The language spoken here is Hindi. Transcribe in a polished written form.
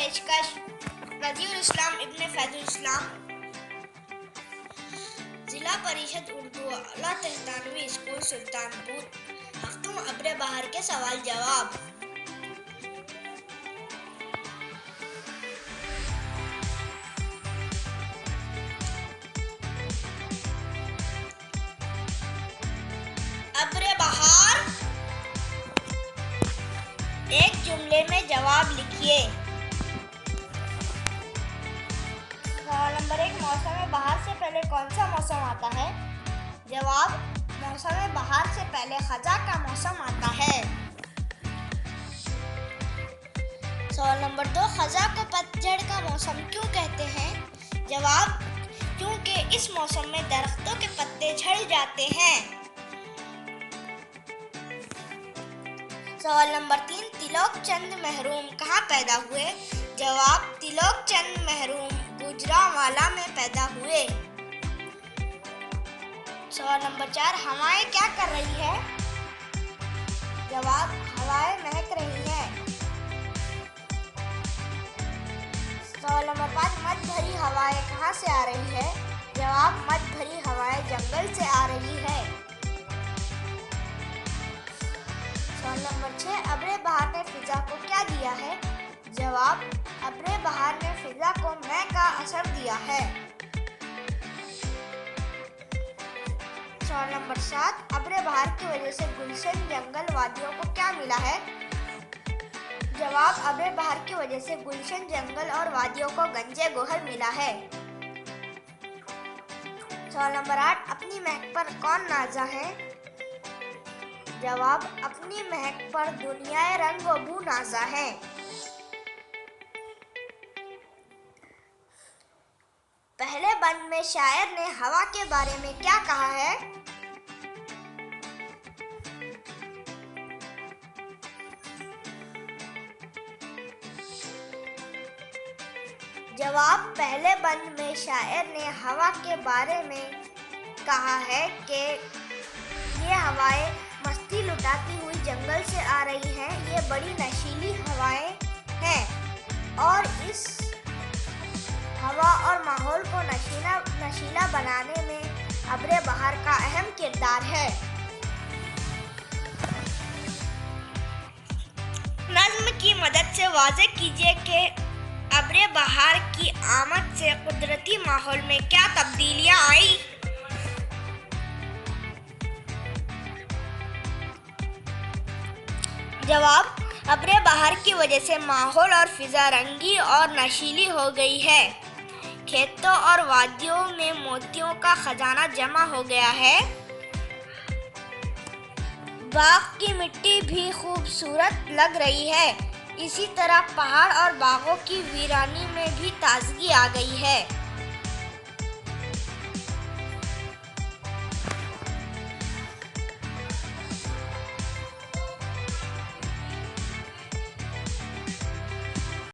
पेशकश रजीउल इस्लाम इब्ने फैजुल इस्लाम, जिला परिषद उर्दू आला तहतानवी स्कूल सुल्तानपुर। हफ्तों अब्रे बहार के सवाल जवाब। अब्रे बहार, एक जुमले में जवाब लिखिए। सवाल नंबर 1, मौसम बहार से पहले कौन सा मौसम आता है? जवाब, मौसम बहार से पहले खजा का मौसम आता है। सवाल नंबर 2, खजा को पतझड़ का मौसम क्यों कहते हैं? जवाब, क्योंकि इस मौसम में दरख्तों के पत्ते झड़ जाते हैं। सवाल नंबर 3, तिलोक चंद महरूम कहाँ पैदा हुए? जवाब, तिलोक चंद महरूम गुजरांवाला में पैदा हुए। सवाल नंबर 4, हवाएं क्या कर रही है? जवाब, हवाएं महक रही हैं। सवाल नंबर 5, मद भरी हवाएं कहाँ से आ रही है? जवाब, मद भरी हवाएं जंगल से आ रही है। सवाल नंबर 6, अब्रे बहार ने फिजा को क्या दिया है? जवाब, अब्रे बहार ने फिजा को मैं का असर दिया है। सवाल नंबर 7, अब्रे बहार की वजह से गुलशन जंगल वादियों को क्या मिला है? जवाब, अब्रे बहार की वजह से गुलशन जंगल और वादियों को गंजे गोहर मिला है। सवाल नंबर 8, अपनी महक पर कौन नाज़ा है? जवाब, अपनी महक पर दुनियाए रंग व बू नाज़ा है। पहले बंद में शायर ने हवा के बारे में क्या कहा है? जवाब, पहले बंद में शायर ने हवा के बारे में कहा है कि ये हवाएं मस्ती लुटाती हुई जंगल से आ रही हैं। ये बड़ी नशीली हवाएं हैं और इस हवा और माहौल को नशीला बनाने में अब्रे बहार का अहम किरदार है। नज़्म की मदद से वाज़े कीजिए कि अब्रे बहार की आमद से कुदरती माहौल में क्या तब्दीलियां आई? जवाब, अब्रे बहार की वजह से माहौल और फिजा रंगी और नशीली हो गई है। खेतों और वादियों में मोतियों का खजाना जमा हो गया है। बाग की मिट्टी भी खूबसूरत लग रही है। इसी तरह पहाड़ और बागों की वीरानी में भी ताजगी आ गई है।